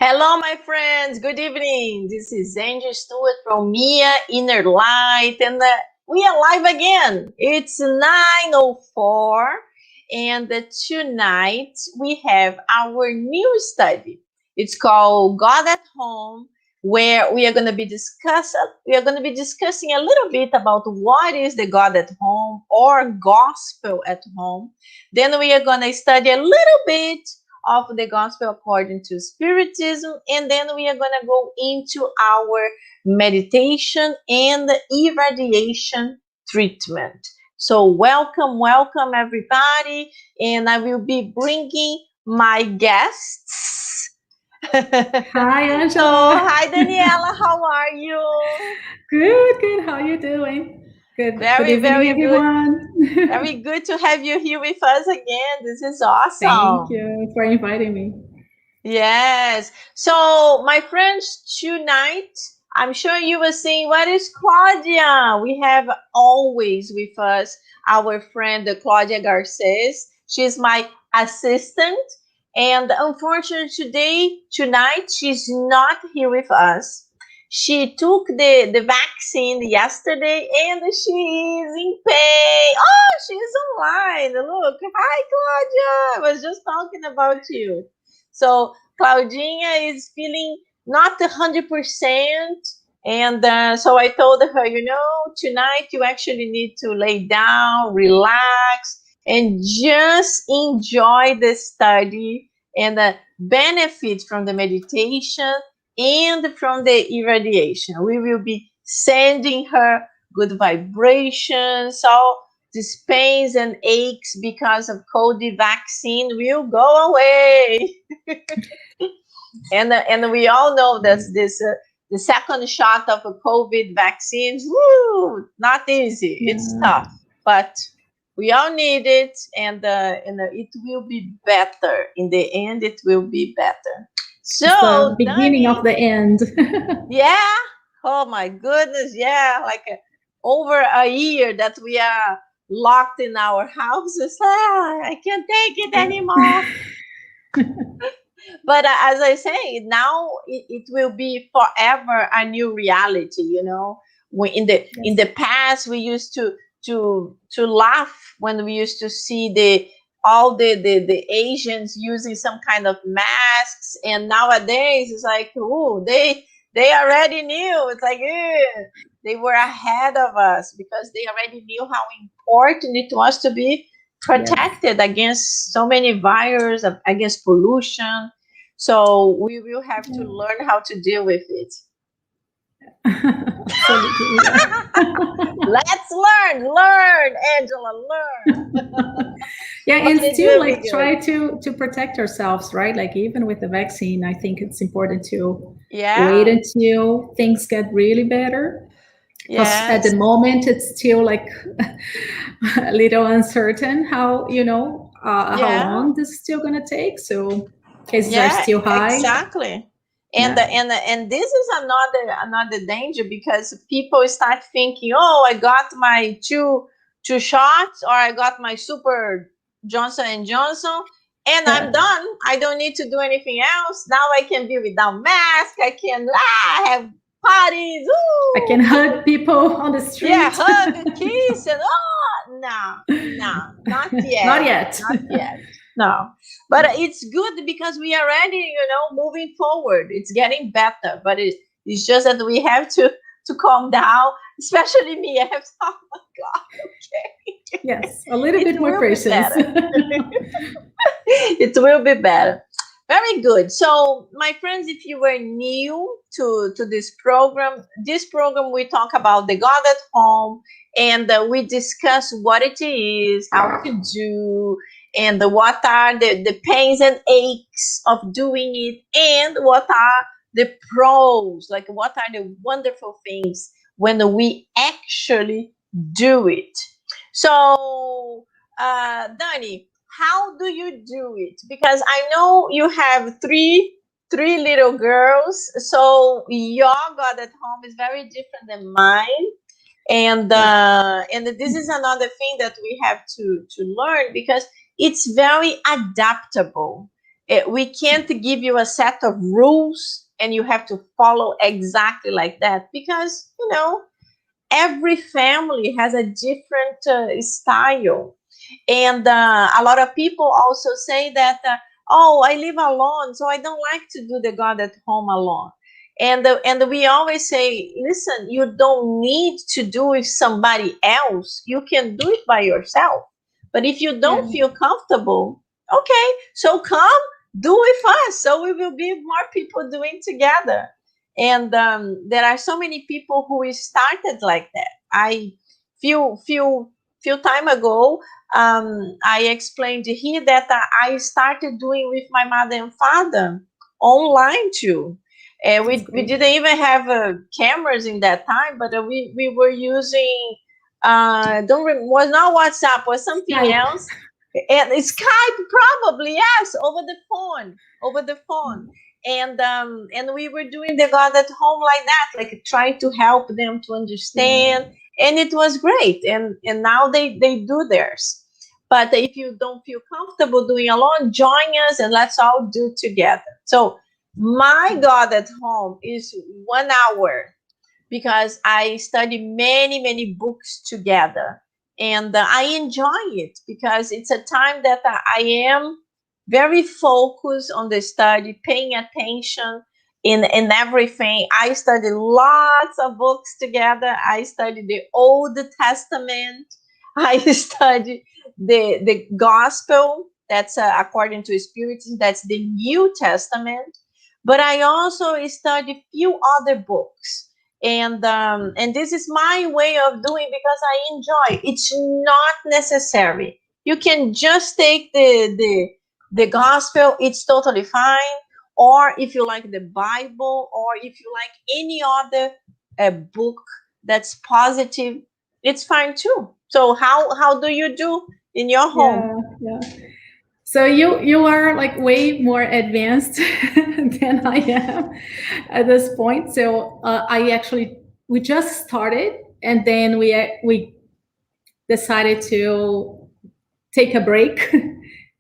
Hello, my friends. Good evening. This is Angy Stewart from Mia Inner Light, and we are live again. It's 9:04, and tonight we have our new study. It's called God at Home, where we are going to be discussing a little bit about what is the God at Home or gospel at home. Then we are going to study a little bit of the gospel according to Spiritism, and then we are going to go into our meditation and irradiation treatment. So welcome everybody, and I will be bringing my guests. Hi, Angela. So, hi Daniela, how are you? Good. How are you doing? Good evening, Very good. everyone. Very good to have you here with us again. This is Thank awesome. you for inviting me. Yes. So, my friends, tonight, I'm sure you were saying, what is Claudia? We have always with us our friend Claudia Garces. She's my assistant. And unfortunately, tonight, she's not here with us. She took the vaccine yesterday and she is in pain. Oh, she's online. Look. Hi, Claudia. I was just talking about you. So Claudinha is feeling not 100%. And so I told her, tonight you actually need to lay down, relax, and just enjoy the study and benefit from the meditation and from the irradiation. We will be sending her good vibrations. So these pains and aches because of COVID vaccine will go away. and we all know that the second shot of a COVID vaccines, not easy. Yeah. It's tough, but we all need it, and it will be better. In the end, it will be better. So it's the beginning of the end. Yeah. Oh my goodness. Yeah. Like over a year that we are locked in our houses. I can't take it anymore. But as I say, now it will be forever a new reality. In the past we used to laugh when we used to see all the Asians using some kind of masks, and nowadays it's like, oh, they already knew. It's like, they were ahead of us because they already knew how important it was to be protected against so many viruses, against pollution. So we will have to learn how to deal with it. Let's learn, Angela, learn. And still like try to protect ourselves, right? Like even with the vaccine, I think it's important to wait until things get really better. Because at the moment it's still like a little uncertain how long this is still going to take. So cases are still high. Exactly. And this is another danger, because people start thinking, oh, I got my two shots, or I got my super Johnson & Johnson, and I'm done. I don't need to do anything else. Now I can be without mask. I can have parties. Ooh. I can hug people on the street. Yeah, hug, kiss, and no, not yet. Not yet. No, but it's good because we are already, moving forward. It's getting better, but it's just that we have to calm down. Especially me, I have to. Oh my God! Okay. Yes, a little bit more patience. It will be better. Very good. So, my friends, if you were new to this program we talk about the God at Home, and we discuss what it is, how to do, and what are the pains and aches of doing it, and what are the pros, like what are the wonderful things when we actually do it. So, Dani, how do you do it? Because I know you have three little girls, so your God at Home is very different than mine. And this is another thing that we have to learn, because it's very adaptable. We can't give you a set of rules and you have to follow exactly like that, because, you know, every family has a different style. And a lot of people also say that, oh, I live alone, so I don't like to do the God at home alone. And we always say, listen, you don't need to do with somebody else. You can do it by yourself. But if you don't feel comfortable, okay, so come do with us. So we will be more people doing together. And there are so many people who started like that. I few time ago, I explained here that I started doing with my mother and father online too. We didn't even have cameras in that time, but we were using was not WhatsApp, was something Skype. else. And Skype, probably, yes, over the phone. And we were doing the God at home like that, like trying to help them to understand. And it was great. And now they do theirs. But if you don't feel comfortable doing alone, join us and let's all do together. So my God at home is 1 hour, because I study many books together. And I enjoy it because it's a time that I am very focused on the study, paying attention in everything. I study lots of books together. I study the Old Testament. I study the Gospel. That's according to Spiritism. That's the New Testament. But I also study few other books. And this is my way of doing, because I enjoy. It's not necessary. You can just take the gospel. It's totally fine. Or if you like the Bible, or if you like any other book that's positive, it's fine too. So how do you do in your home? Yeah. So you are like way more advanced than I am at this point. So we just started, and then we decided to take a break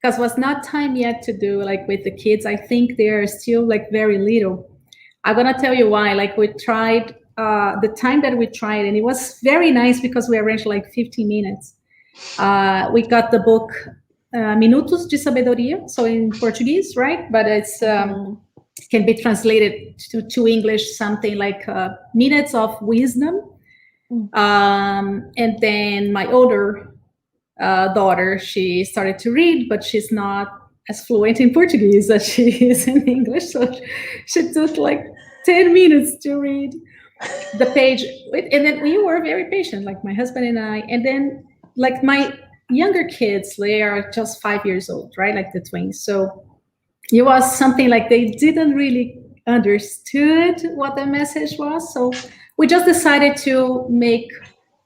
because it was not time yet to do like with the kids. I think they're still like very little. I'm gonna tell you why. Like we tried the time that we tried, and it was very nice because we arranged like 15 minutes. We got the book Minutos de Sabedoria, so in Portuguese, right? But it's can be translated to English something like Minutes of Wisdom. And then my older daughter, she started to read, but she's not as fluent in Portuguese as she is in English. So she took like 10 minutes to read the page. And then we were very patient, like my husband and I. And then like my younger kids, they are just 5 years old, right? Like the twins. So it was something like they didn't really understood what the message was. So we just decided to make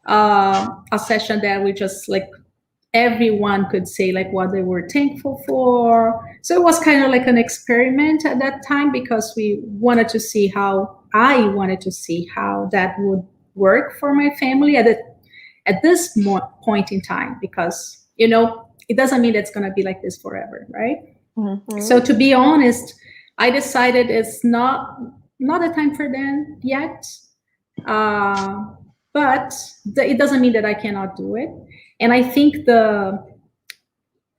a session that we just like everyone could say like what they were thankful for. So it was kind of like an experiment at that time, because I wanted to see how that would work for my family at this point in time, because it doesn't mean it's going to be like this forever, right? So to be honest, I decided it's not a time for them yet, but it doesn't mean that I cannot do it. And I think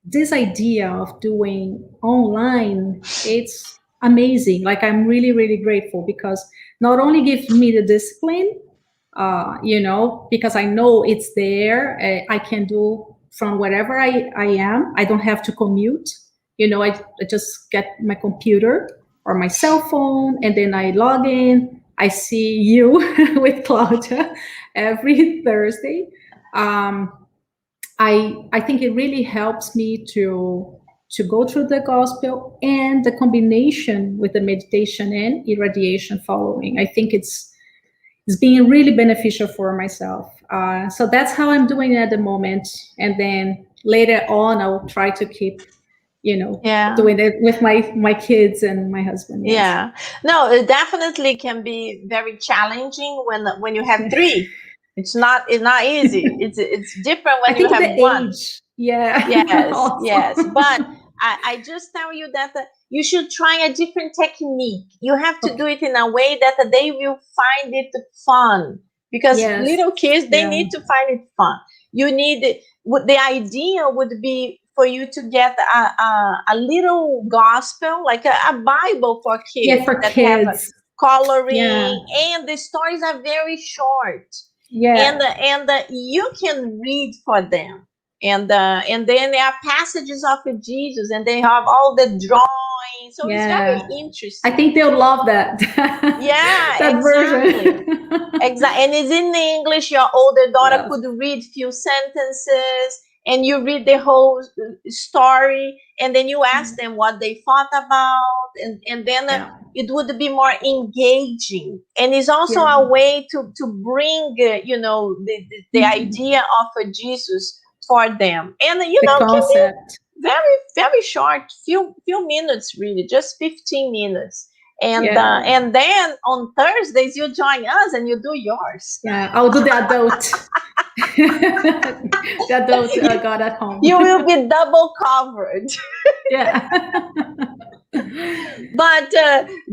this idea of doing online, it's amazing. Like I'm really, really grateful, because not only gives me the discipline, because I know it's there. I can do from wherever I am. I don't have to commute. I just get my computer or my cell phone, and then I log in. I see you with Claudia every Thursday. I think it really helps me to go through the gospel, and the combination with the meditation and irradiation following. I think it's being really beneficial for myself. So that's how I'm doing it at the moment. And then later on, I'll try to keep, doing it with my kids and my husband. Yes. Yeah. No, it definitely can be very challenging when you have three. It's not easy. It's different when you have one. Age. Yeah. Yes. But I just tell you that you should try a different technique. You have to do it in a way that they will find it fun, because little kids, they need to find it fun. You need, the idea would be for you to get a little gospel, like a Bible for kids, for kids. Have coloring, and the stories are very short. And you can read for them. And then there are passages of Jesus, and they have all the drawings. So it's very interesting. I think they'll love that. That version. Exactly. And it's in English. Your older daughter could read few sentences, and you read the whole story, and then you ask them what they thought about, and then it would be more engaging. And it's also a way to bring, the idea of Jesus for them. And concept. Can be very, very short, few minutes, really, just 15 minutes. And then on Thursdays you join us and you do yours. I'll do the adult. The adult God at home. You will be double covered. But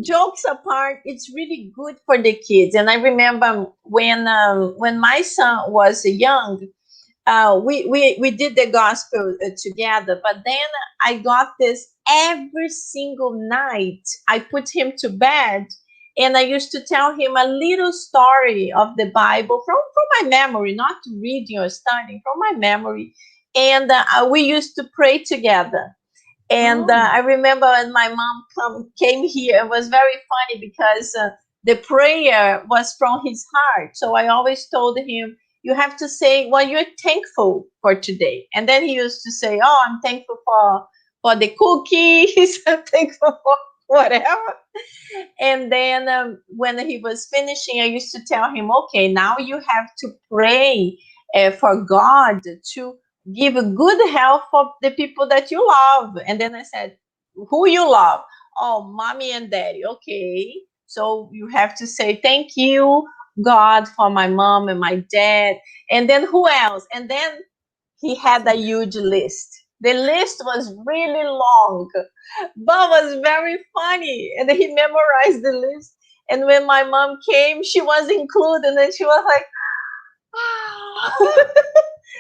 jokes apart, it's really good for the kids. And I remember when my son was young, we did the gospel together, but then I got this every single night. I put him to bed, and I used to tell him a little story of the Bible from my memory, not reading or studying, from my memory. And we used to pray together. And I remember when my mom came here, it was very funny because the prayer was from his heart. So I always told him, you have to say what you're thankful for today. And then he used to say, oh, I'm thankful for the cookies, I'm thankful for whatever. And then when he was finishing, I used to tell him, okay, now you have to pray for God to give a good health for the people that you love. And then I said, who you love? Oh, mommy and daddy. Okay. So you have to say, thank you, God, for my mom and my dad. And then who else? And then he had a huge list. The list was really long, but was very funny. And he memorized the list. And when my mom came, she was included, and she was like, oh.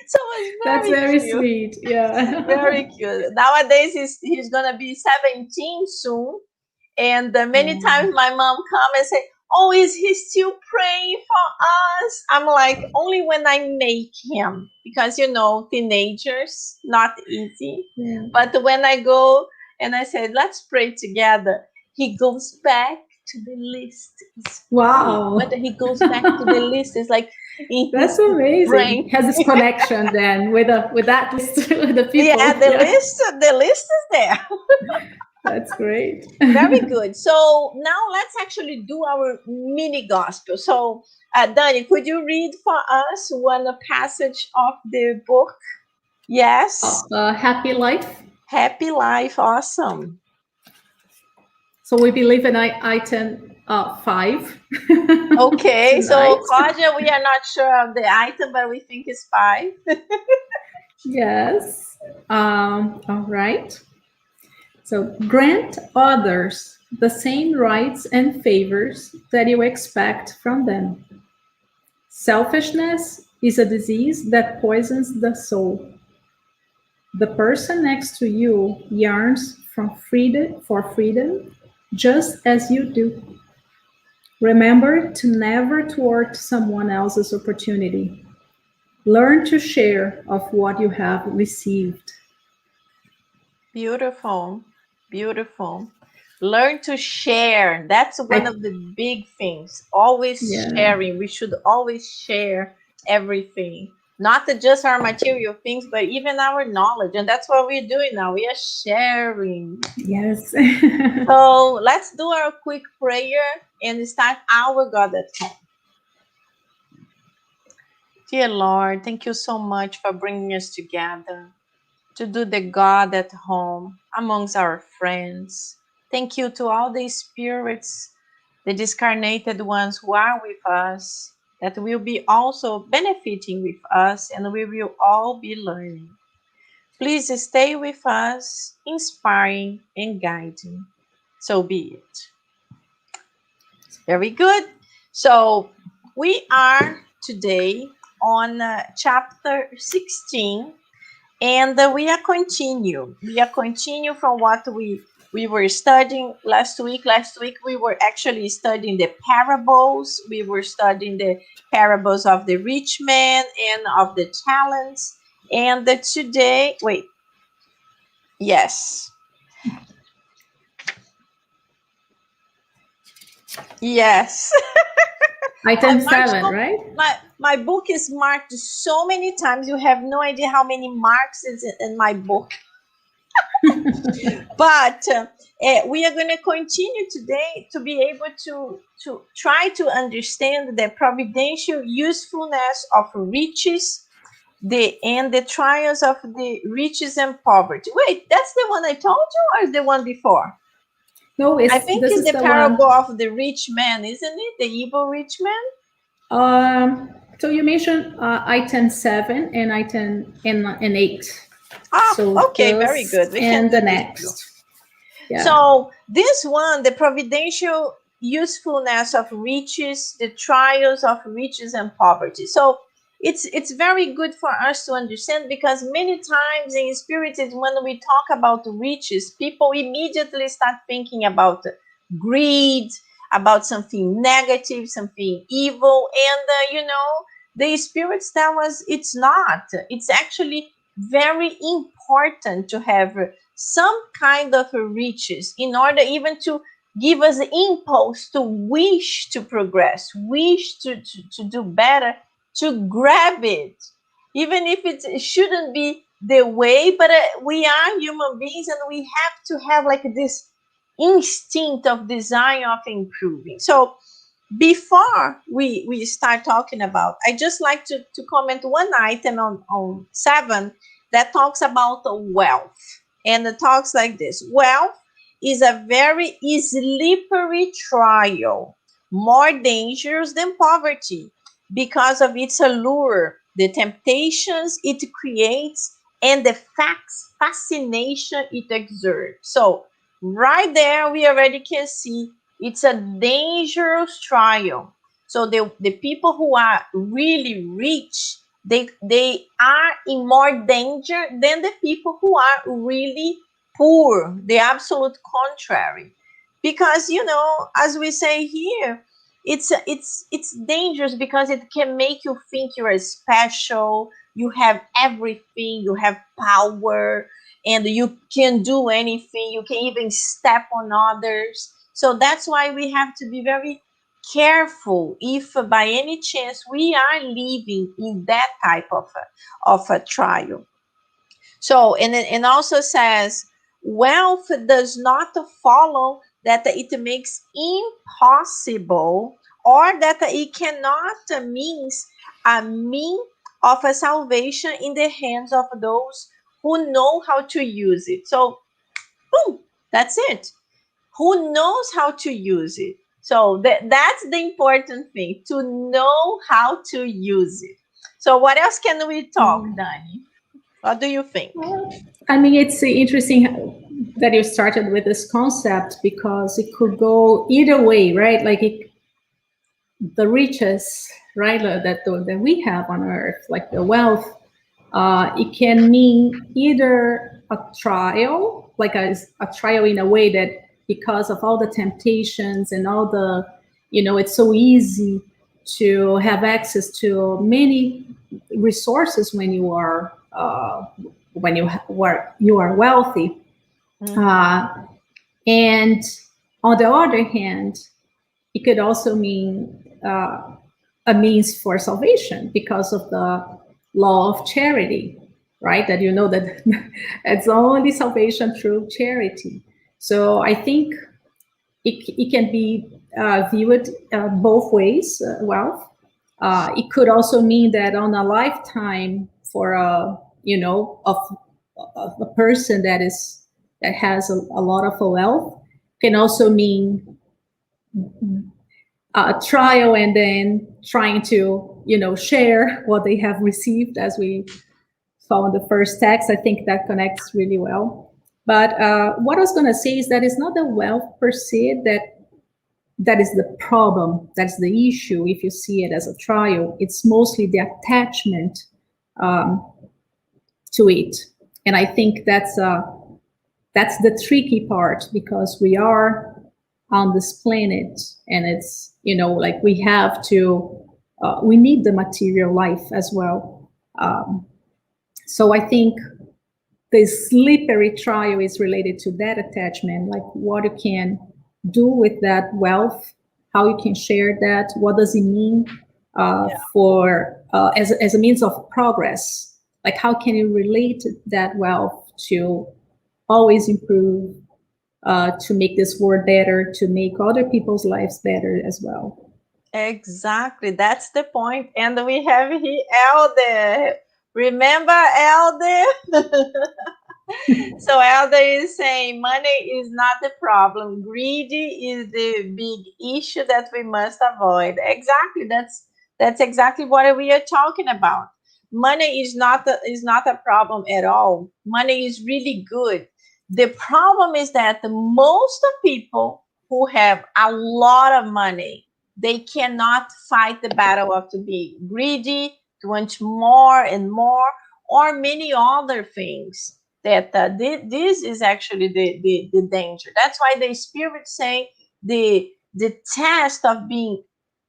So it was that's very cute. Sweet. Yeah. Very cute. Nowadays he's gonna be 17 soon. And many times my mom come and say, oh, is he still praying for us? I'm like, only when I make him, because teenagers, not easy. But when I go and I said, let's pray together, he goes back to the list. Wow. But he goes back to the list. It's like, that's amazing. Brain. He has this connection then with that list, with the people. Yeah, the list is there. That's great. Very good. So now let's actually do our mini gospel. So Dani, could you read for us one passage of the book? Yes. Happy Life. Happy Life. Awesome. So we believe in item 5. Okay. So Claudia, we are not sure of the item, but we think it's 5. Yes. All right. So grant others the same rights and favors that you expect from them. Selfishness is a disease that poisons the soul. The person next to you yearns for freedom, just as you do. Remember to never thwart someone else's opportunity. Learn to share of what you have received. Beautiful. Beautiful. Learn to share. That's one of the big things. Always sharing. We should always share everything. Not just our material things, but even our knowledge. And that's what we're doing now. We are sharing. Yes. So let's do our quick prayer and start our God at home. Dear Lord, thank you so much for bringing us together to do the God at home amongst our friends. Thank you to all the spirits, the discarnated ones who are with us, that will be also benefiting with us, and we will all be learning. Please stay with us, inspiring and guiding. So be it. Very good. So we are today on chapter 16, and we are continue from what we were studying last week. Last week we were actually studying the parables. We were studying the parables of the rich man and of the talents. And today, wait, yes, yes. Item 7, right? My book is marked so many times. You have no idea how many marks is in my book. But we are going to continue today to be able to try to understand the providential usefulness of riches, and the trials of the riches and poverty. Wait, that's the one I told you, or is the one before? No, I think it's the parable of the rich man, isn't it? The evil rich man. So you mentioned item 7 and item and 8. Ah, so okay, very good. We and the next. Yeah. So this one, the providential usefulness of riches, the trials of riches and poverty. So it's very good for us to understand, because many times in Spiritism, when we talk about riches, people immediately start thinking about greed, about something negative, something evil. And, the spirits tell us it's not. It's actually very important to have some kind of riches in order even to give us the impulse to wish to progress, wish to do better, to grab it, even if it shouldn't be the way. But we are human beings, and we have to have like this instinct of desire of improving. So before we start talking about, I just like to comment one item on 7 that talks about wealth. And it talks like this: wealth is a very slippery trial, more dangerous than poverty, because of its allure, the temptations it creates, and the fascination it exerts. So right there, we already can see it's a dangerous trial. So the people who are really rich, they are in more danger than the people who are really poor, the absolute contrary. Because, as we say here, it's dangerous because it can make you think you are special, you have everything, you have power, and you can do anything, you can even step on others. So that's why we have to be very careful if by any chance we are living in that type of a trial. So, and also says, wealth does not follow that it makes impossible, or that it cannot means a mean of a salvation in the hands of those who know how to use it. So, boom, that's it. Who knows how to use it? So that's the important thing, to know how to use it. So what else can we talk, Dani? What do you think? I mean, it's interesting that you started with this concept, because it could go either way, right? Like the riches, right, that we have on earth, like the wealth, it can mean either a trial, like a trial in a way that, because of all the temptations and all the, it's so easy to have access to many resources when you are wealthy. Mm-hmm. And on the other hand, it could also mean a means for salvation because of the law of charity, right? That that it's only salvation through charity. So I think it can be viewed both ways. Wealth. It could also mean that on a lifetime for a person that has a lot of wealth, can also mean a trial, and then trying to share what they have received, as we following the first text. I think that connects really well. But what I was going to say is that it's not the wealth per se that is the problem, that's the issue. If you see it as a trial, it's mostly the attachment to it. And I think that's the tricky part, because we are on this planet, and it's, like we have to, we need the material life as well. So I think the slippery trial is related to that attachment, like what you can do with that wealth, how you can share that, what does it mean for as a means of progress, like how can you relate that wealth to always improve, to make this world better, to make other people's lives better as well. Exactly, that's the point. And we have here Elder. Remember Elder? So Elder is saying money is not the problem. Greedy is the big issue that we must avoid. Exactly. That's exactly what we are talking about. Money is not a problem at all. Money is really good. The problem is that most of people who have a lot of money, they cannot fight the battle of to be greedy, to want more and more, or many other things. That this is actually the danger. That's why the Spirit say the test of being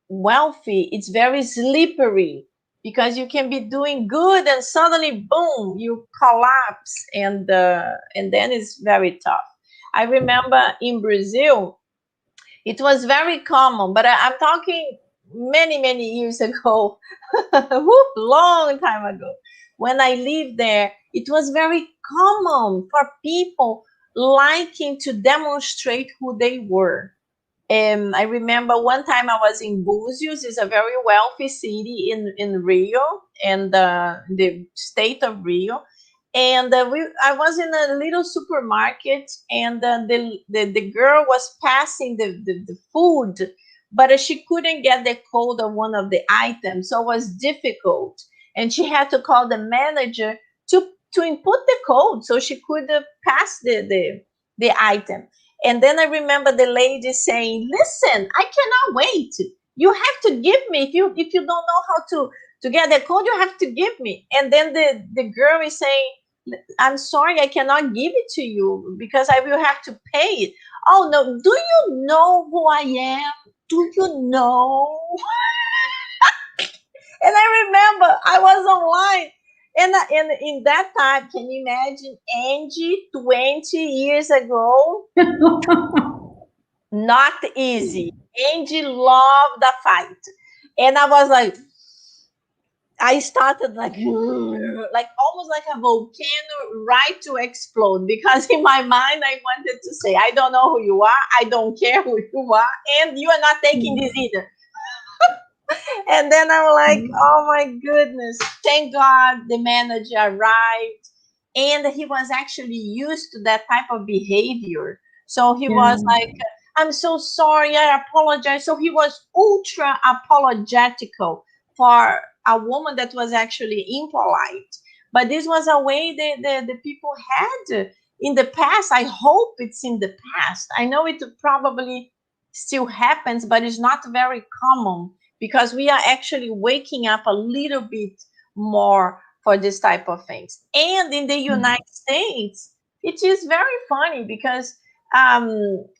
wealthy, it's very slippery, because you can be doing good and suddenly boom, you collapse, and then it's very tough. I remember in Brazil, it was very common, but I'm talking many years ago, long time ago. When I lived there, it was very common for people liking to demonstrate who they were. I remember one time I was in Búzios, is a very wealthy city in Rio, and the state of Rio. And I was in a little supermarket, and the girl was passing the food, but she couldn't get the code of one of the items, so it was difficult. And she had to call the manager to input the code so she could pass the item. And then I remember the lady saying, "Listen, I cannot wait. You have to give me, if you don't know how to get the code, you have to give me." And then the girl is saying, "I'm sorry, I cannot give it to you because I will have to pay it." "Oh no, do you know who I am? Do you know?" And I remember I was online. And in that time, can you imagine Angy 20 years ago? Not easy. Angy loved the fight. And I was like, I started like almost like a volcano right to explode, because in my mind I wanted to say, "I don't know who you are, I don't care who you are, and you are not taking this either." And then I'm like, oh my goodness, thank God the manager arrived, and he was actually used to that type of behavior. So he was like, "I'm so sorry, I apologize." So he was ultra apologetical for a woman that was actually impolite. But this was a way the people had in the past. I hope it's in the past. I know it probably still happens, but it's not very common, because we are actually waking up a little bit more for this type of things. And in the United States, it is very funny, because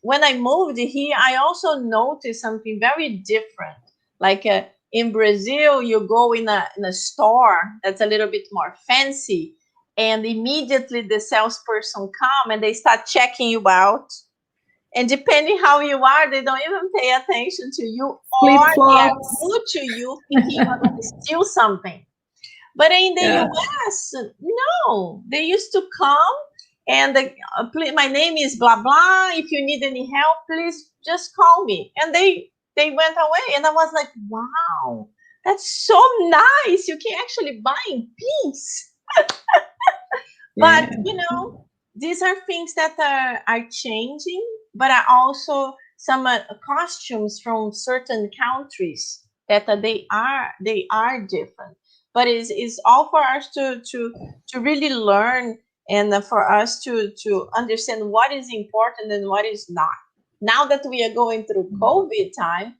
when I moved here, I also noticed something very different. Like in Brazil, you go in a store that's a little bit more fancy, and immediately the salesperson come and they start checking you out. And depending how you are, they don't even pay attention to you, or they are good to you thinking you're going to steal something. But in the US, no, they used to come and my name is blah blah. If you need any help, please just call me. And they went away, and I was like, wow, that's so nice. You can actually buy in peace. But these are things that are changing, but are also some costumes from certain countries that they are different. but it's all for us to really learn, and for us to understand what is important and what is not. Now that we are going through COVID time,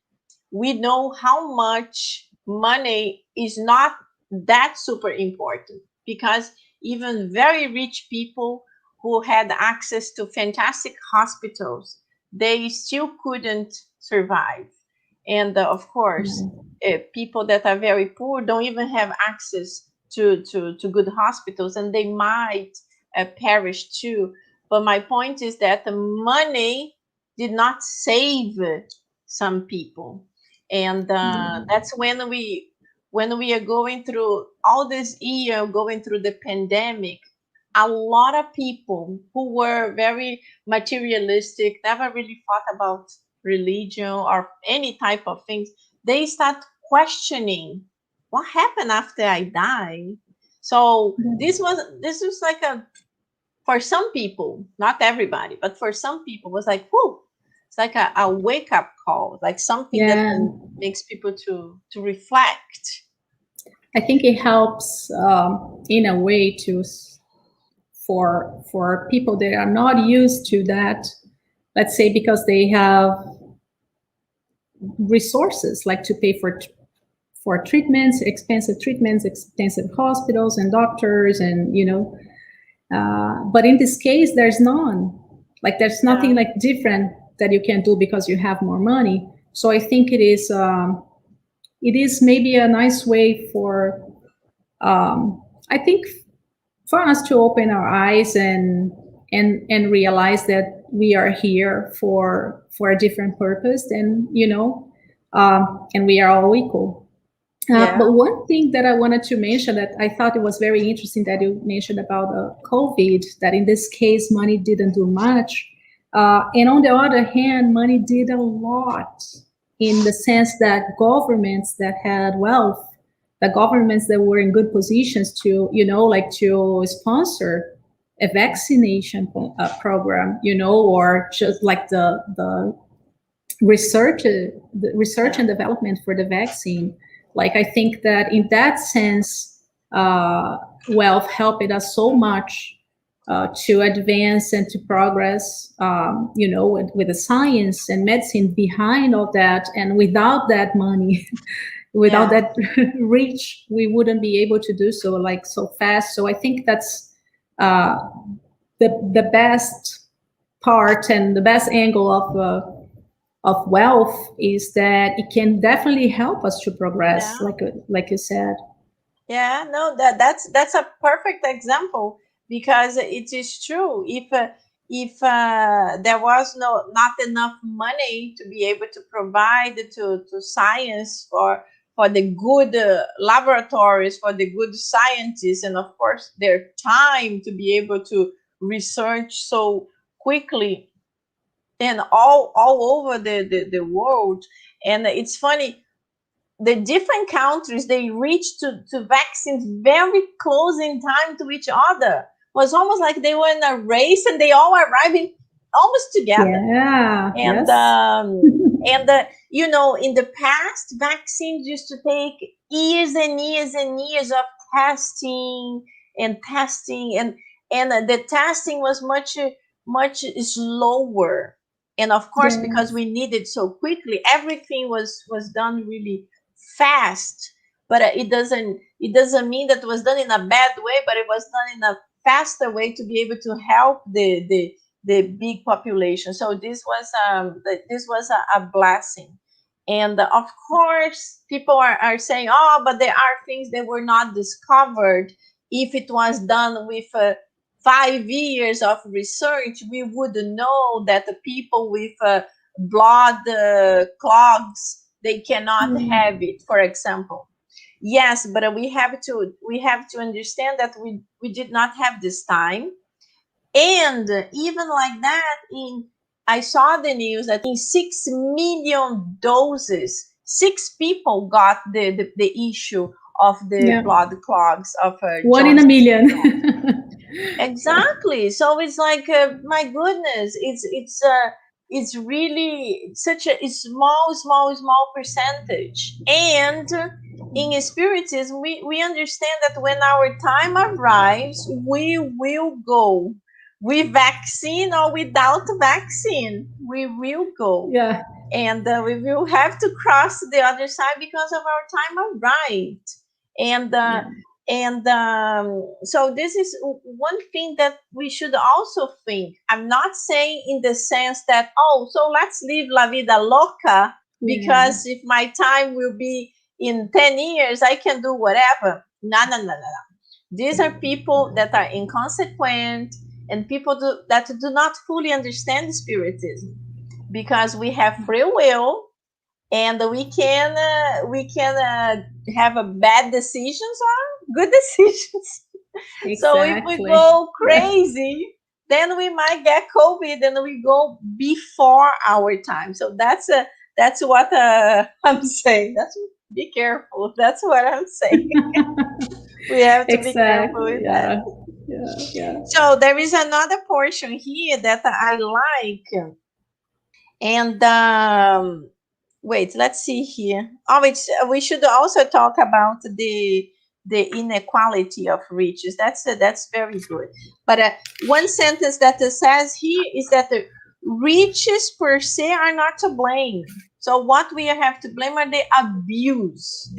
we know how much money is not that super important, because even very rich people who had access to fantastic hospitals, they still couldn't survive. And of course, people that are very poor don't even have access to good hospitals, and they might perish too. But my point is that the money did not save some people. And that's when we are going through all this year, going through the pandemic, a lot of people who were very materialistic, never really thought about religion or any type of things, they start questioning what happened after I die. So this was like for some people, not everybody, but for some people, was like, whoo, it's like a wake up call, like something that makes people to reflect. I think it helps in a way for people that are not used to that, let's say because they have resources like to pay for treatments, expensive hospitals and doctors, and but in this case there's none, like there's nothing like different that you can do because you have more money. So I think it is maybe a nice way for I think for us to open our eyes and realize that we are here for a different purpose, and and we are all equal. But one thing that I wanted to mention that I thought it was very interesting that you mentioned about COVID, that in this case money didn't do much, and on the other hand money did a lot, in the sense that governments that had wealth, the governments that were in good positions to, like to sponsor a vaccination program, or just like the research and development for the vaccine. Like, I think that in that sense, wealth helped us so much to advance and to progress, with the science and medicine behind all that. And without that money, without that reach, we wouldn't be able to do so like so fast. So I think that's the best part and the best angle of wealth, is that it can definitely help us to progress, like you said. Yeah, no, that's a perfect example, because it is true. If there was not enough money to be able to provide to science for the good laboratories, for the good scientists, and of course their time to be able to research so quickly and all over the world. And it's funny, the different countries, they reached to vaccines very close in time to each other. It was almost like they were in a race and they all arriving almost together. And in the past, vaccines used to take years and years and years of testing, and the testing was much slower. And of course, because we needed so quickly, everything was done really fast. But it doesn't mean that it was done in a bad way, but it was done in a faster way to be able to help the big population. So this was a blessing. And of course, people are saying, oh, but there are things that were not discovered. If it was done with 5 years of research, we would know that the people with blood clogs, they cannot have it, for example. Yes, but we have to understand that we did not have this time. And even like that, I saw the news that in 6 million doses, 6 people got the issue of the blood clogs of 1 in a million. Exactly. So it's like, my goodness, it's really such a small percentage. And in Spiritism, we understand that when our time arrives, we will go. With vaccine or without vaccine, we will go. Yeah. And we will have to cross the other side because of our time arrived. And so this is one thing that we should also think. I'm not saying in the sense that, oh, so let's live la vida loca, because if my time will be in 10 years, I can do whatever. No. These are people that are inconsequent and people that do not fully understand Spiritism, because we have free will and we can have a bad decisions or good decisions. Exactly. So if we go crazy, then we might get COVID and we go before our time. So that's what I'm saying. Be careful. That's what I'm saying. We have to be careful with that. Yeah. So there is another portion here that I like. And wait, let's see here. We should also talk about the inequality of riches. That's very good. But one sentence that says here is that the riches per se are not to blame. So what we have to blame are the abuse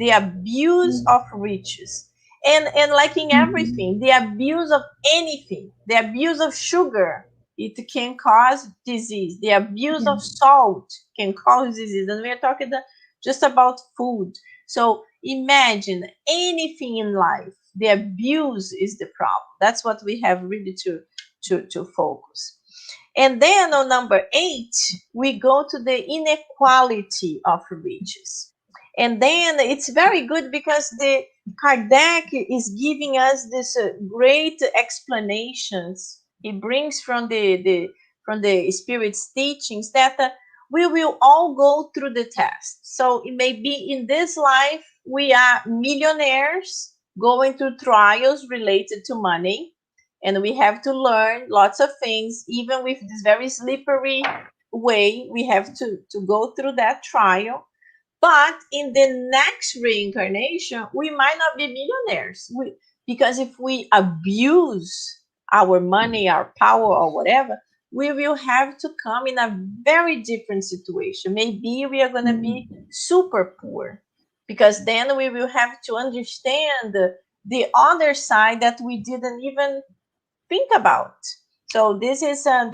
of riches. And like in everything, the abuse of anything, the abuse of sugar, it can cause disease. The abuse of salt can cause disease. And we're talking just about food. So imagine anything in life, the abuse is the problem. That's what we have really to focus. And then on number 8, we go to the inequality of riches. And then it's very good because the Kardec is giving us this great explanations. He brings from the Spirit's teachings that we will all go through the test. So it may be in this life we are millionaires going through trials related to money, and we have to learn lots of things. Even with this very slippery way, we have to go through that trial. But in the next reincarnation, we might not be millionaires. Because if we abuse our money, our power, or whatever, we will have to come in a very different situation. Maybe we are going to be super poor, because then we will have to understand the other side that we didn't even think about. So this is a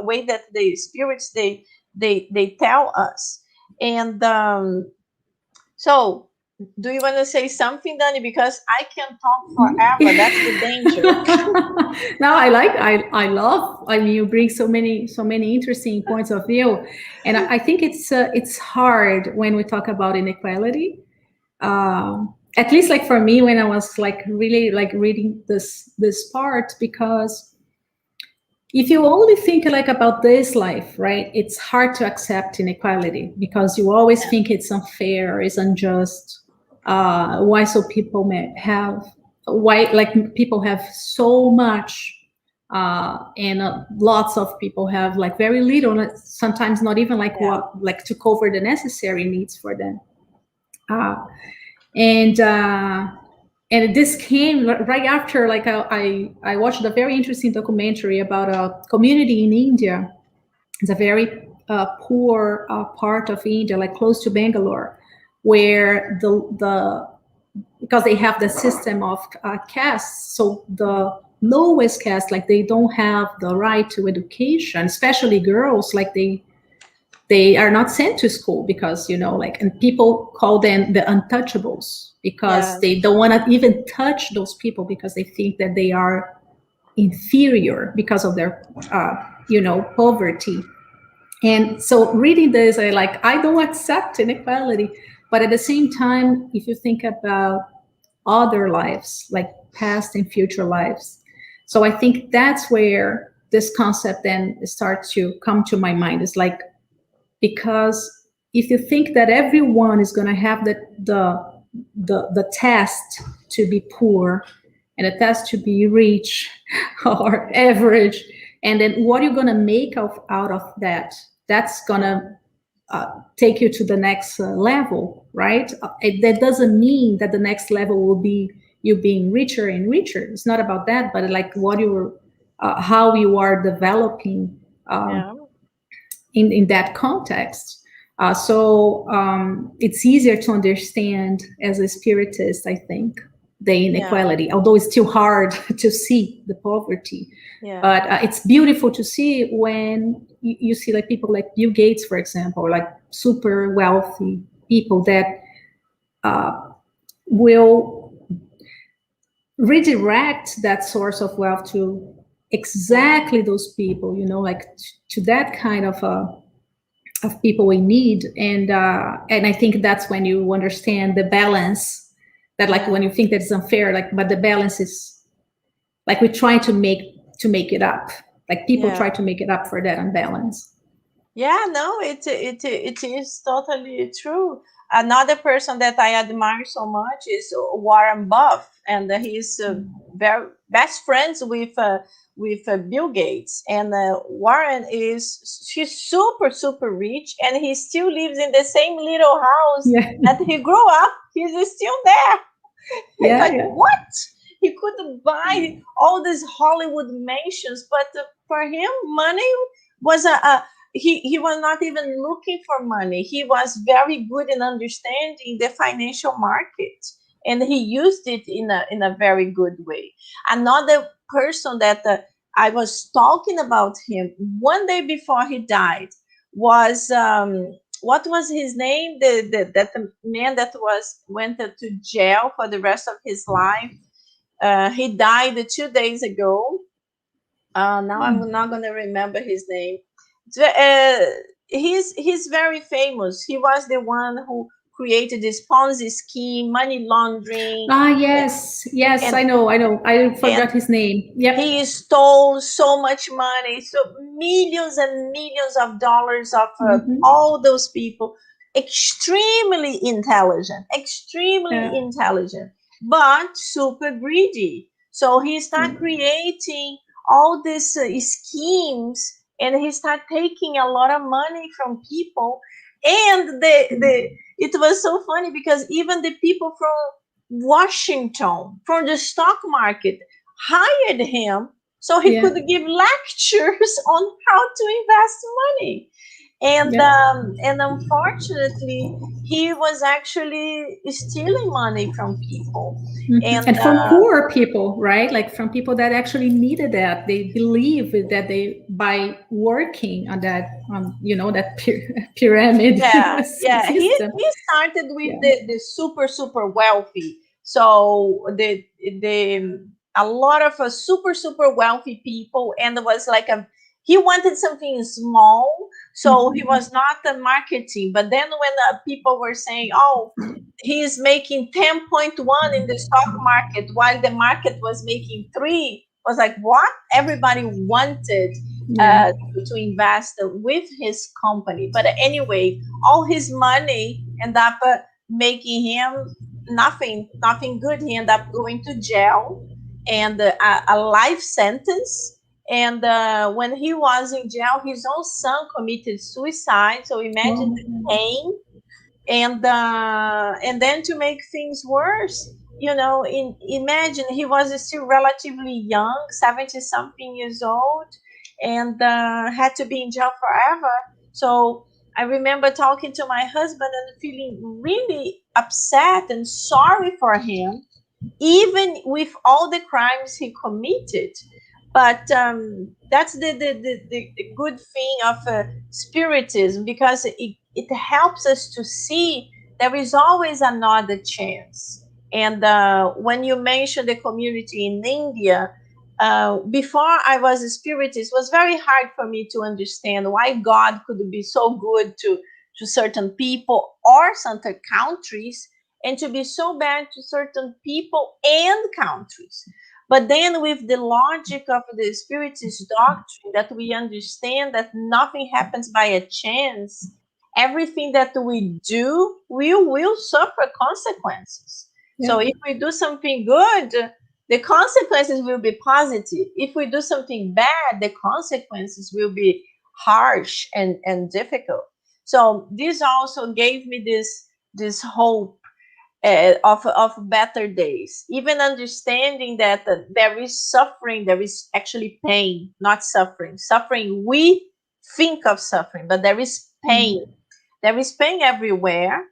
way that the spirits they tell us. And so do you want to say something, Danny? Because I can talk forever. That's the danger. No, I love. I mean, you bring so many interesting points of view, and I think it's hard when we talk about inequality. At least, like for me, when I was like really like reading this part, because if you only think like about this life, right, it's hard to accept inequality because you always think it's unfair, it's unjust. Why so people may have, why like people have so much and lots of people have like very little, sometimes not even like what, like to cover the necessary needs for them. And this came right after, like I watched a very interesting documentary about a community in India. It's a very poor part of India, like close to Bangalore, where because they have the system of castes, so the lowest caste, like they don't have the right to education, especially girls, like they are not sent to school because, you know, like, and people call them the untouchables because they don't want to even touch those people because they think that they are inferior because of their, you know, poverty. And so reading this, I don't accept inequality, but at the same time, if you think about other lives, like past and future lives, so I think that's where this concept then starts to come to my mind. It's like, because if you think that everyone is going to have the test to be poor and a test to be rich or average, and then what you're going to make out of that, that's going to take you to the next level, right? That doesn't mean that the next level will be you being richer and richer. It's not about that, but like what you were, how you are developing in that context. So it's easier to understand as a spiritist, I think, the inequality, although it's still hard to see the poverty. But it's beautiful to see when you see like people like Bill Gates, for example, like super wealthy people that will redirect that source of wealth to exactly those people, like to that kind of people in need. And I think that's when you understand the balance, that like when you think that it's unfair, like, but the balance is like we try to make it up, like people try to make it up for that unbalance. No, it is totally true. Another person that I admire so much is Warren Buffett, and he's very best friends with Bill Gates. And Warren she's super rich, and he still lives in the same little house that he grew up. He's still there. What? He could buy all these Hollywood mansions, but for him, money was he was not even looking for money. He was very good in understanding the financial market, and he used it in a very good way. Another person that I was talking about him one day before he died was what was his name? That the man that went to jail for the rest of his life. He died 2 days ago. Now I'm not going to remember his name. He's very famous. He was the one who created this Ponzi scheme, money laundering. Yes, I know. I forgot his name. Yep. He stole so much money, so millions and millions of dollars of all those people. Extremely intelligent, but super greedy. So he started creating all these schemes, and he started taking a lot of money from people. And it was so funny because even the people from Washington, from the stock market, hired him so he could give lectures on how to invest money. And unfortunately, he was actually stealing money from people. And from poor people, right? Like from people that actually needed that. They believe that they, by working on that, that pyramid system. He started with the super wealthy. So a lot of super wealthy people, and it was like he wanted something small, so he was not the marketing. But then when people were saying, "Oh, he's making 10.1 in the stock market," while the market was making 3, was like, what? Everybody wanted to invest with his company. But anyway, all his money ended up making him nothing good. He ended up going to jail and a life sentence. And when he was in jail, his own son committed suicide. So imagine the pain. And then to make things worse, imagine he was still relatively young, 70-something years old, and had to be in jail forever. So I remember talking to my husband and feeling really upset and sorry for him, even with all the crimes he committed. But that's the good thing of Spiritism, because it helps us to see there is always another chance. And when you mentioned the community in India, before I was a Spiritist, it was very hard for me to understand why God could be so good to certain people or certain countries, and to be so bad to certain people and countries. But then with the logic of the Spiritist doctrine, that we understand that nothing happens by a chance, everything that we do, we will suffer consequences. So if we do something good, the consequences will be positive. If we do something bad, the consequences will be harsh and difficult. So this also gave me this hope of better days, even understanding that there is suffering, there is actually pain, not suffering. We think of suffering, but there is pain. There is pain everywhere,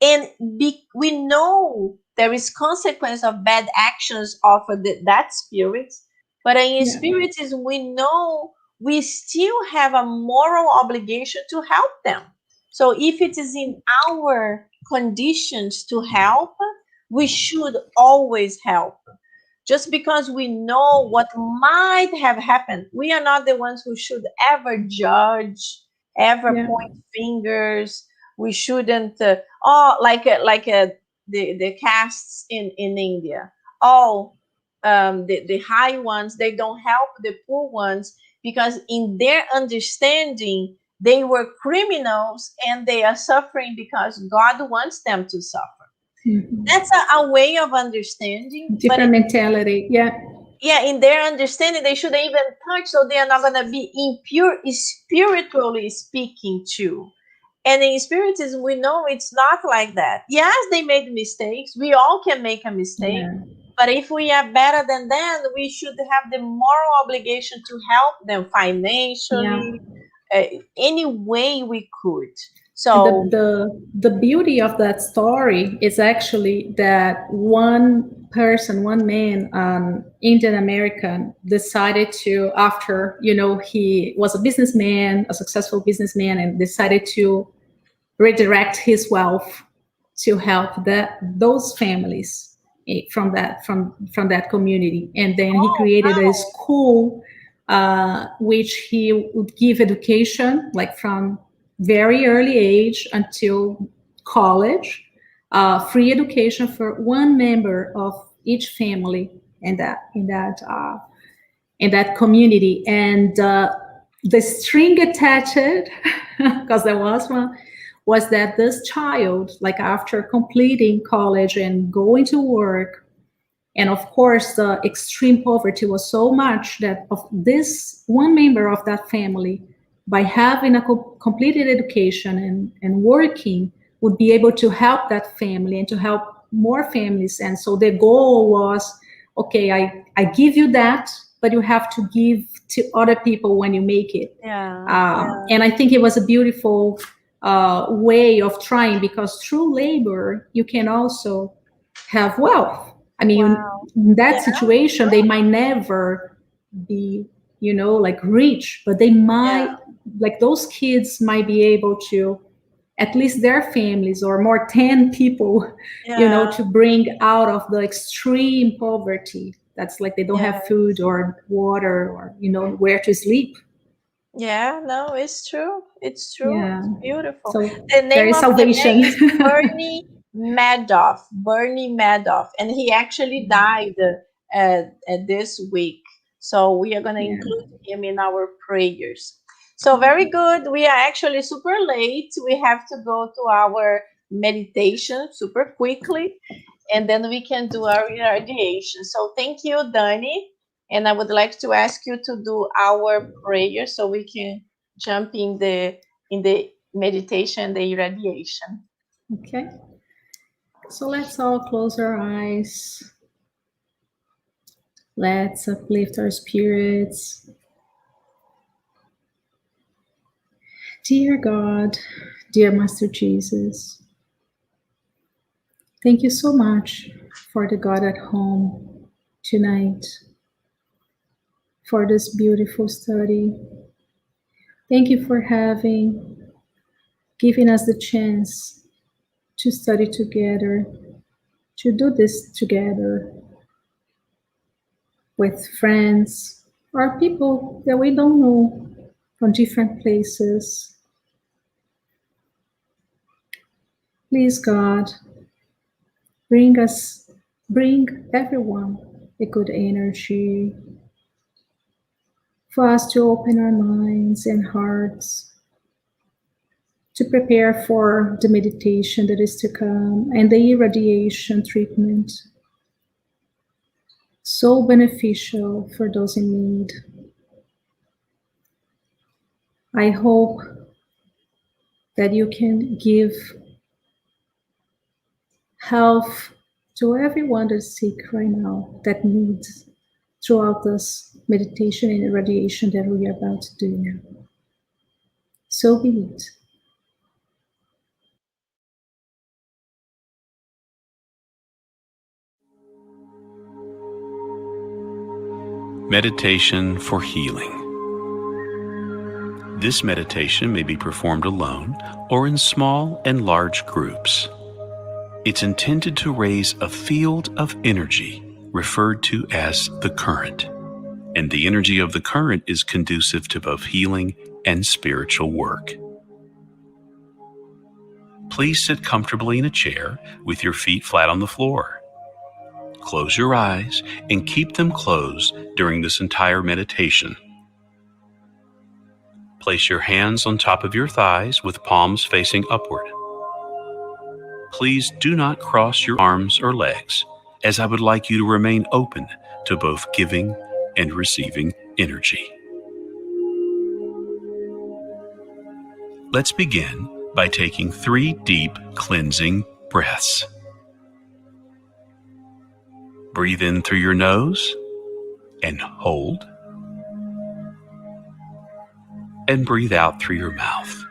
and we know there is consequence of bad actions of that spirit, but in spiritism we know we still have a moral obligation to help them. So if it is in our conditions to help, we should always help. Just because we know what might have happened, we are not the ones who should ever judge, ever point fingers. We shouldn't the castes in India. The high ones, they don't help the poor ones because in their understanding they were criminals and they are suffering because God wants them to suffer. That's a way of understanding. Different mentality, Yeah, in their understanding, they shouldn't even touch, so they are not going to be impure, spiritually speaking, too. And in Spiritism, we know it's not like that. Yes, they made mistakes. We all can make a mistake. But if we are better than them, we should have the moral obligation to help them financially, any way we could. So the beauty of that story is actually that one man, Indian American, decided to, after, he was a businessman, a successful businessman, and decided to redirect his wealth to help those families from that community. And then he created a school which he would give education, like from very early age until college, free education for one member of each family in that community. And the string attached, because there was one, was that this child, like after completing college and going to work, and of course the extreme poverty was so much that of this one member of that family, by having a completed education and working, would be able to help that family and to help more families. And so the goal was, okay, I give you that, but you have to give to other people when you make it. And I think it was a beautiful way of trying, because through labor you can also have wealth. I mean, in that situation, they might never be, like rich, but they might, like those kids might be able to, at least their families or more 10 people, to bring out of the extreme poverty. That's like they don't have food or water or, where to sleep. Yeah, no, it's true. It's true. Yeah. It's beautiful. So the name of salvation. The man is Bernie Madoff, and he actually died this week. So we are going to include him in our prayers. So very good. We are actually super late. We have to go to our meditation super quickly, and then we can do our irradiation. So thank you, Dani. And I would like to ask you to do our prayer so we can jump in the meditation, the irradiation. Okay. So let's all close our eyes. Let's uplift our spirits. Dear God, dear Master Jesus, thank you so much for the God at home tonight, for this beautiful study. Thank you for giving us the chance to study together, to do this together with friends or people that we don't know from different places. Please, God, bring everyone a good energy for us to open our minds and hearts to prepare for the meditation that is to come and the irradiation treatment. So beneficial for those in need. I hope that you can give health to everyone that's sick right now, that needs, throughout this meditation and irradiation that we are about to do now. So be it. Meditation for healing. This meditation may be performed alone or in small and large groups. It's intended to raise a field of energy referred to as the current, and the energy of the current is conducive to both healing and spiritual work. Please sit comfortably in a chair with your feet flat on the floor. Close your eyes and keep them closed during this entire meditation. Place your hands on top of your thighs with palms facing upward. Please do not cross your arms or legs, as I would like you to remain open to both giving and receiving energy. Let's begin by taking 3 deep cleansing breaths. Breathe in through your nose and hold. And breathe out through your mouth.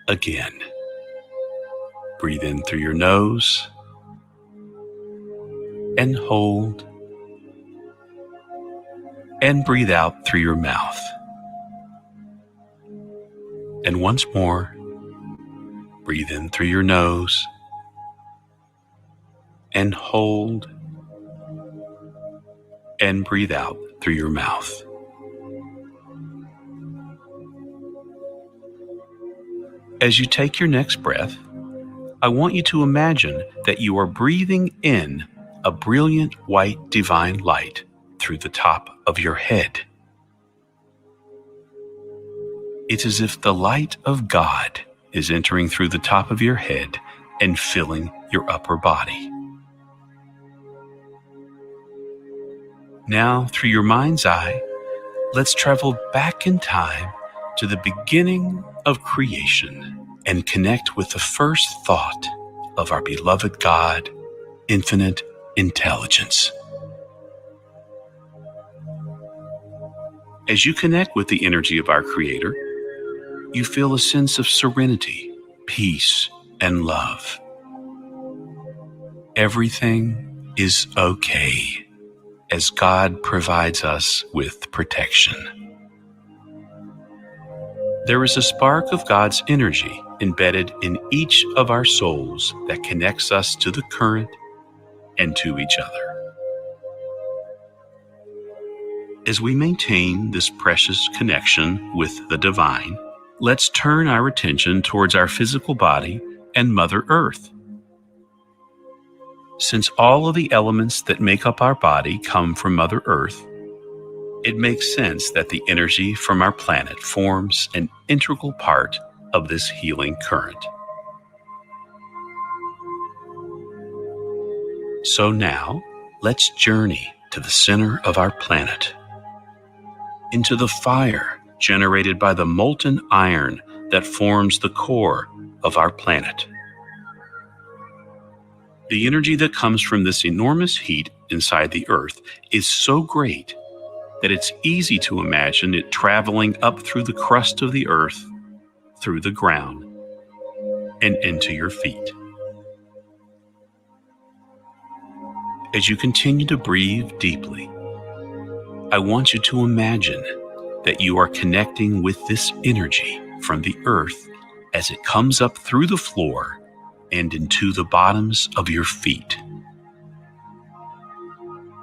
Again. Breathe in through your nose and hold. And breathe out through your mouth. And once more, breathe in through your nose and hold. And breathe out through your mouth. As you take your next breath, I want you to imagine that you are breathing in a brilliant white divine light through the top of your head. It's as if the light of God is entering through the top of your head and filling your upper body. Now, through your mind's eye, let's travel back in time to the beginning of creation and connect with the first thought of our beloved God, infinite intelligence. As you connect with the energy of our Creator, you feel a sense of serenity, peace, and love. Everything is okay, as God provides us with protection. There is a spark of God's energy embedded in each of our souls that connects us to the current and to each other. As we maintain this precious connection with the divine, let's turn our attention towards our physical body and Mother Earth. Since all of the elements that make up our body come from Mother Earth, it makes sense that the energy from our planet forms an integral part of this healing current. So now, let's journey to the center of our planet, into the fire generated by the molten iron that forms the core of our planet. The energy that comes from this enormous heat inside the Earth is so great that it's easy to imagine it traveling up through the crust of the Earth, through the ground, and into your feet. As you continue to breathe deeply, I want you to imagine that you are connecting with this energy from the Earth as it comes up through the floor and into the bottoms of your feet.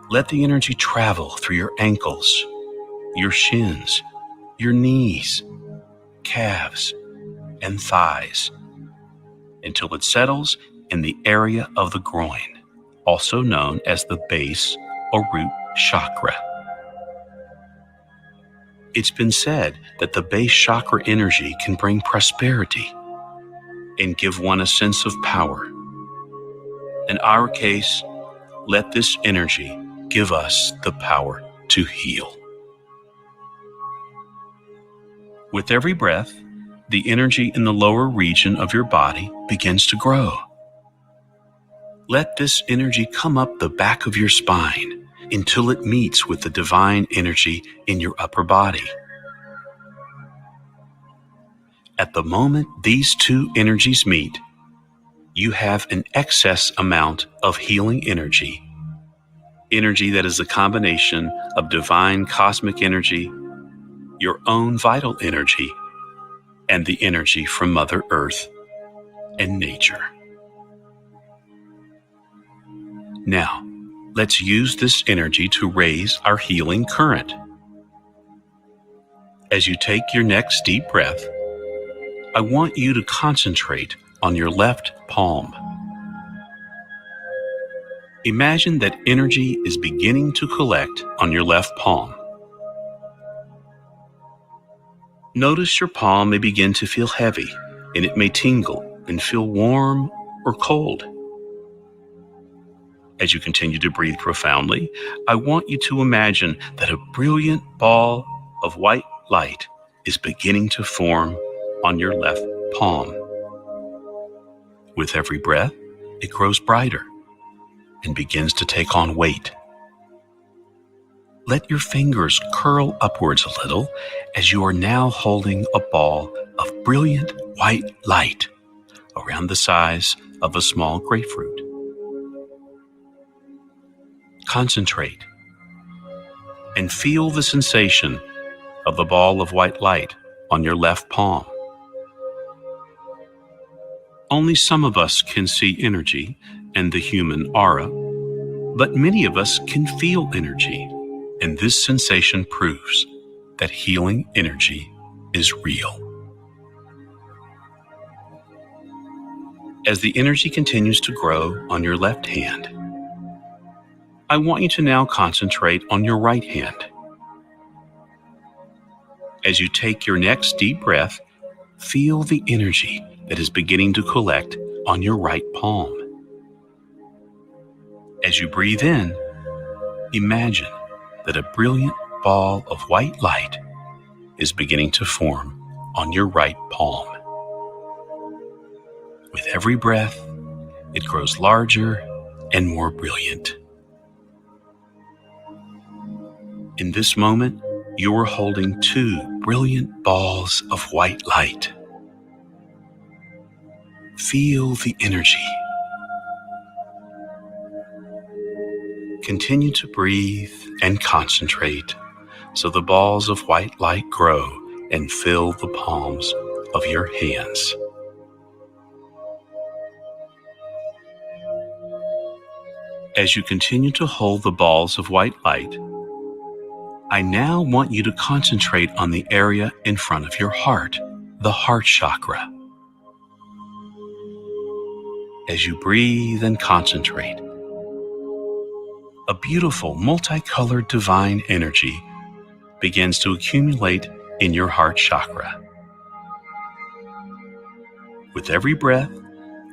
Let the energy travel through your ankles, your shins, your knees, calves, and thighs until it settles in the area of the groin, also known as the base or root chakra. It's been said that the base chakra energy can bring prosperity and give one a sense of power. In our case, let this energy give us the power to heal. With every breath, the energy in the lower region of your body begins to grow. Let this energy come up the back of your spine until it meets with the divine energy in your upper body. At the moment these two energies meet, you have an excess amount of healing energy that is a combination of divine cosmic energy, your own vital energy, and the energy from Mother Earth and nature. Now, let's use this energy to raise our healing current. As you take your next deep breath, I want you to concentrate on your left palm. Imagine that energy is beginning to collect on your left palm. Notice your palm may begin to feel heavy, and it may tingle and feel warm or cold. As you continue to breathe profoundly, I want you to imagine that a brilliant ball of white light is beginning to form on your left palm. With every breath, it grows brighter and begins to take on weight. Let your fingers curl upwards a little as you are now holding a ball of brilliant white light around the size of a small grapefruit. Concentrate and feel the sensation of the ball of white light on your left palm. Only some of us can see energy and the human aura, but many of us can feel energy, and this sensation proves that healing energy is real. As the energy continues to grow on your left hand, I want you to now concentrate on your right hand. As you take your next deep breath, feel the energy that is beginning to collect on your right palm. As you breathe in, imagine that a brilliant ball of white light is beginning to form on your right palm. With every breath, it grows larger and more brilliant. In this moment, you are holding two brilliant balls of white light. Feel the energy. Continue to breathe and concentrate so the balls of white light grow and fill the palms of your hands. As you continue to hold the balls of white light, I now want you to concentrate on the area in front of your heart, the heart chakra. As you breathe and concentrate, a beautiful multicolored divine energy begins to accumulate in your heart chakra. With every breath,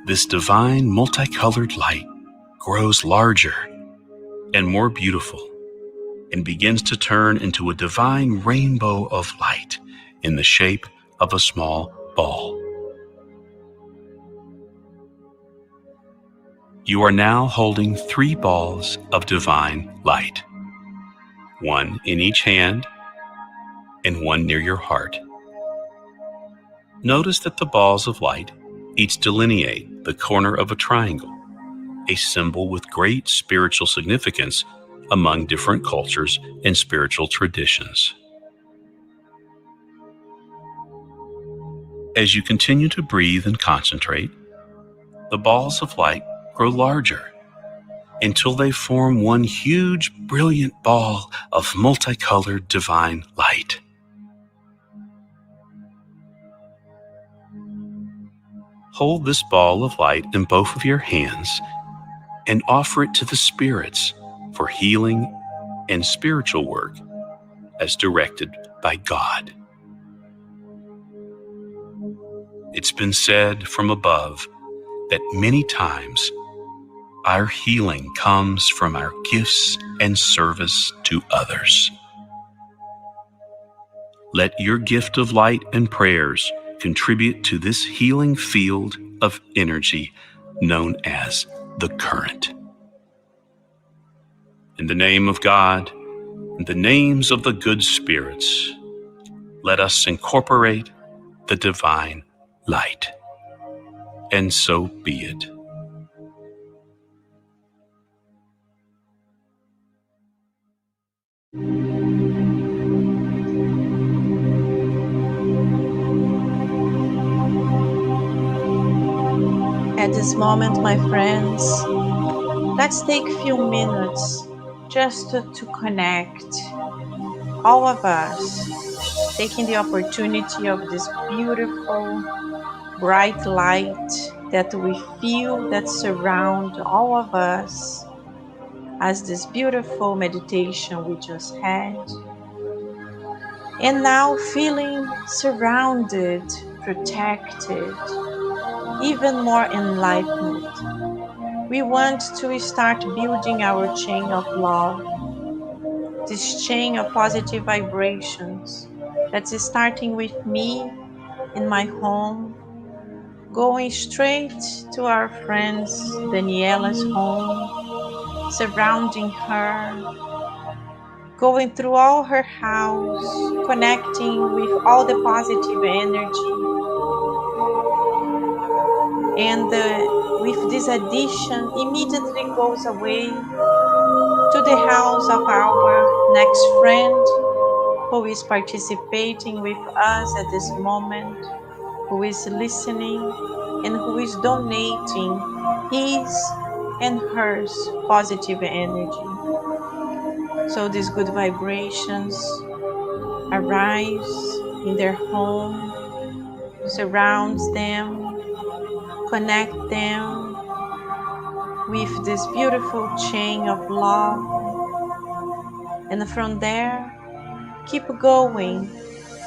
this divine multicolored light grows larger and more beautiful and begins to turn into a divine rainbow of light in the shape of a small ball. You are now holding 3 balls of divine light, 1 in each hand and 1 near your heart. Notice that the balls of light each delineate the corner of a triangle, a symbol with great spiritual significance among different cultures and spiritual traditions. As you continue to breathe and concentrate, the balls of light grow larger until they form one huge, brilliant ball of multicolored divine light. Hold this ball of light in both of your hands and offer it to the spirits for healing and spiritual work as directed by God. It's been said from above that many times our healing comes from our gifts and service to others. let your gift of light and prayers contribute to this healing field of energy known as the current. In the name of God, in the names of the good spirits, let us incorporate the divine light. And so be it. At this moment, my friends, let's take a few minutes just to connect, all of us, taking the opportunity of this beautiful, bright light that we feel that surround all of us as this beautiful meditation we just had. And now feeling surrounded, protected, even more enlightened. We want to start building our chain of love, this chain of positive vibrations that's starting with me in my home, going straight to our friends Daniela's home, surrounding her, going through all her house, connecting with all the positive energy. And with this addition, immediately goes away to the house of our next friend who is participating with us at this moment, who is listening and who is donating his and hers positive energy. So these good vibrations arise in their home, surrounds them, connect them with this beautiful chain of love, and from there keep going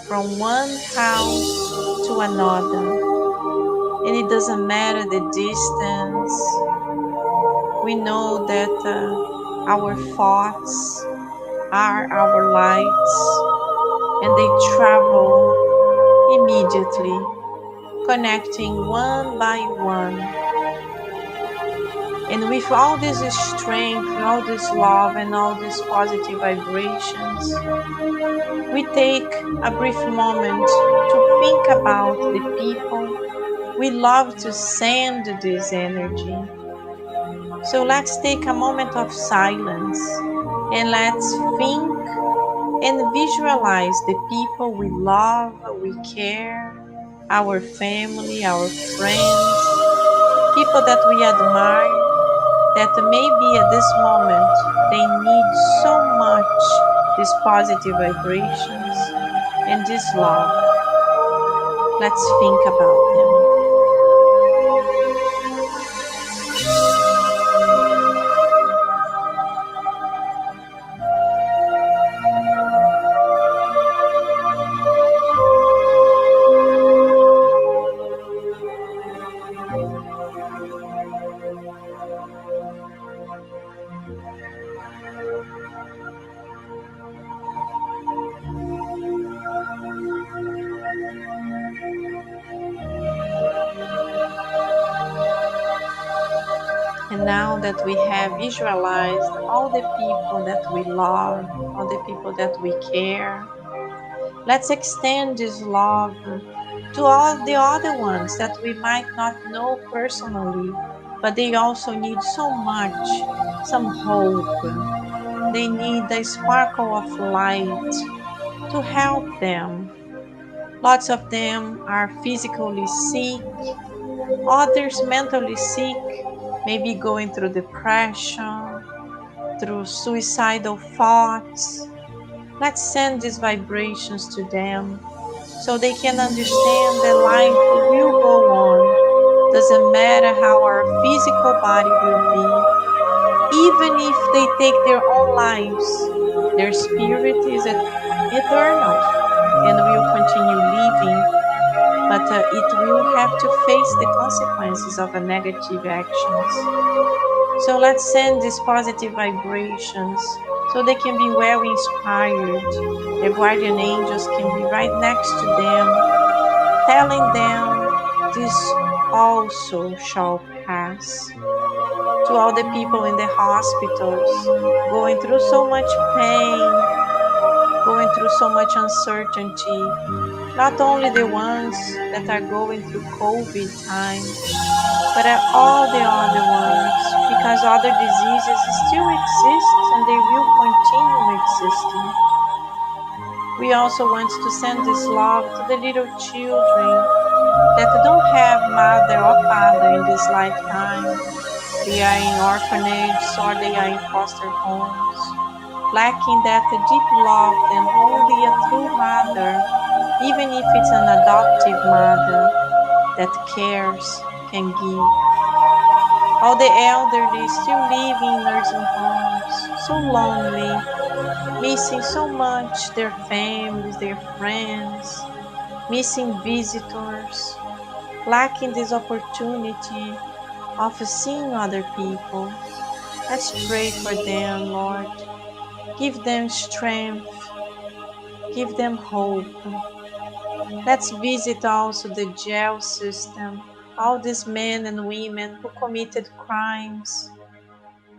from one house to another. And it doesn't matter the distance. We know that our thoughts are our lights, and they travel immediately, connecting one by one. And with all this strength, all this love, and all these positive vibrations, we take a brief moment to think about the people we love to send this energy. So let's take a moment of silence and let's think and visualize the people we love, we care, our family, our friends, people that we admire, that maybe at this moment they need so much these positive vibrations and this love. Let's think about them. And now that we have visualized all the people that we love, all the people that we care, let's extend this love to all the other ones that we might not know personally, but they also need so much, some hope. They need a sparkle of light to help them. Lots of them are physically sick, others mentally sick, maybe going through depression, through suicidal thoughts. Let's send these vibrations to them so they can understand that life will go on. Doesn't matter how our physical body will be. Even if they take their own lives, their spirit is eternal and will continue living, but it will have to face the consequences of a negative actions. So let's send these positive vibrations so they can be well inspired. Their guardian angels can be right next to them, telling them this also shall pass. To all the people in the hospitals, going through so much pain, going through so much uncertainty, not only the ones that are going through COVID time, but all the other ones, because other diseases still exist and they will continue existing. We also want to send this love to the little children that don't have mother or father in this lifetime. They are in orphanages or they are in foster homes, lacking that deep love that only a true mother, even if it's an adoptive mother that cares, can give. All the elderly still living in nursing homes, so lonely, missing so much their families, their friends, missing visitors, lacking this opportunity of seeing other people. Let's pray for them, Lord. Give them strength. Give them hope. Let's visit also the jail system, all these men and women who committed crimes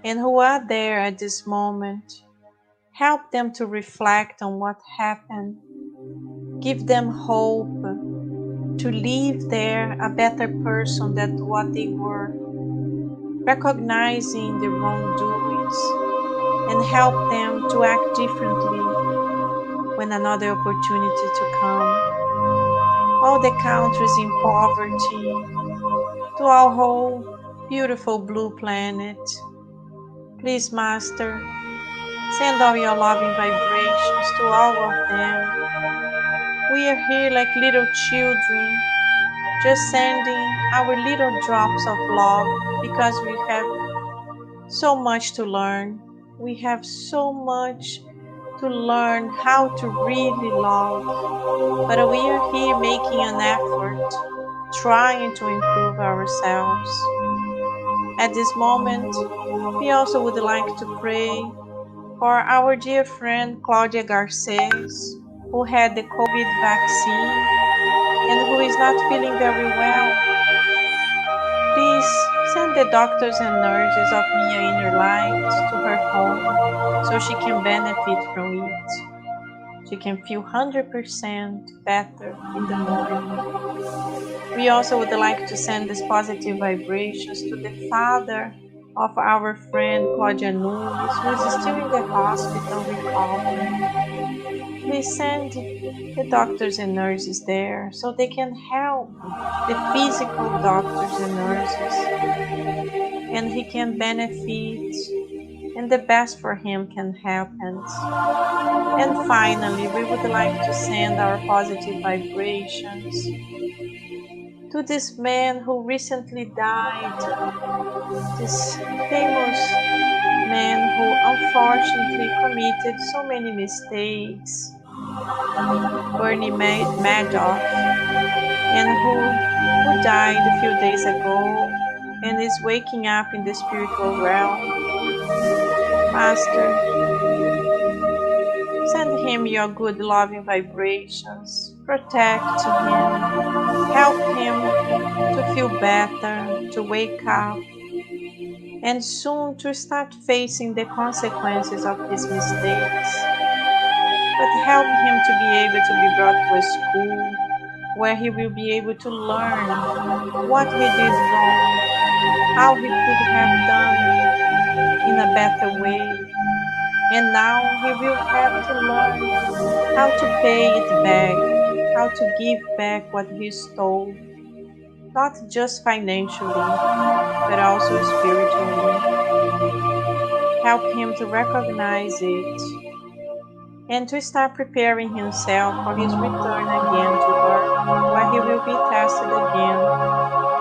and who are there at this moment. Help them to reflect on what happened. Give them hope to live there a better person than what they were, recognizing the wrongdoings, and help them to act differently when another opportunity to come. All the countries in poverty, to our whole beautiful blue planet. Please, Master, send all your loving vibrations to all of them. We are here like little children, just sending our little drops of love because we have so much to learn. We have so much to learn how to really love. But we are here making an effort, trying to improve ourselves. At this moment, we also would like to pray for our dear friend Claudia Garces, who had the COVID vaccine and who is not feeling very well. Please send the doctors and nurses of Mia INNERLIGHT to her home so she can benefit from it. She can feel 100% better in the morning. We also would like to send these positive vibrations to the father of our friend Claudia Nunes, who is still in the hospital recovering. Please send the doctors and nurses there so they can help the physical doctors and nurses, and he can benefit, and the best for him can happen. And finally, we would like to send our positive vibrations to this man who recently died, this famous man who unfortunately committed so many mistakes, Bernie Madoff, and who died a few days ago and is waking up in the spiritual realm. Master, send him your good loving vibrations, protect him, help him to feel better, to wake up, and soon to start facing the consequences of his mistakes. But help him to be able to be brought to a school where he will be able to learn what he did wrong, how he could have done in a better way. And now he will have to learn how to pay it back, how to give back what he stole, not just financially, but also spiritually. Help him to recognize it and to start preparing himself for his return again to Earth, where he will be tested again.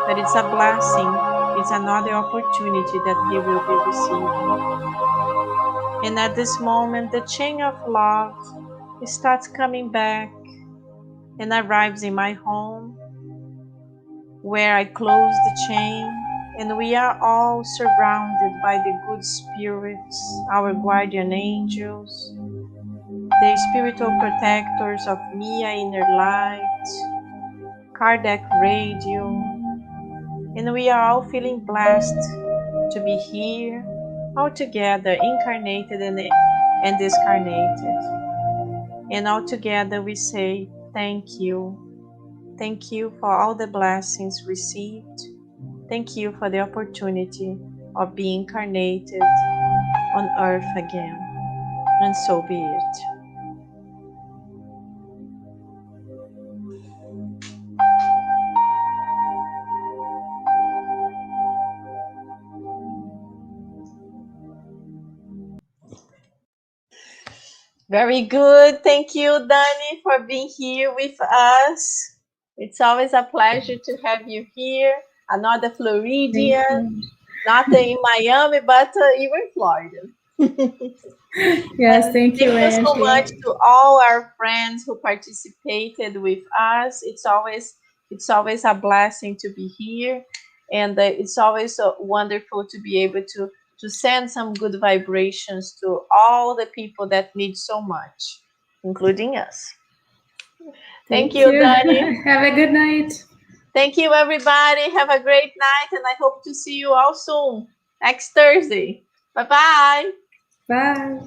But it's a blessing, it's another opportunity that he will be receiving. And at this moment, the chain of love starts coming back and arrives in my home, where I close the chain And we are all surrounded by the good spirits, our guardian angels, the spiritual protectors of Mia Inner Light, Kardec Radio, and we are all feeling blessed to be here, all together, incarnated and discarnated. And all together we say thank you. Thank you for all the blessings received. Thank you for the opportunity of being incarnated on earth again. And so be it. Very good. Thank you, Dani, for being here with us. It's always a pleasure to have you here. Another Floridian, not in Miami, but you in Florida. Yes, thank you, Thank you so much to all our friends who participated with us. It's always a blessing to be here, and it's always wonderful to be able to send some good vibrations to all the people that need so much, including us. Thank you, Dani. Have a good night. Thank you, everybody. Have a great night, and I hope to see you all soon, next Thursday. Bye-bye. Bye.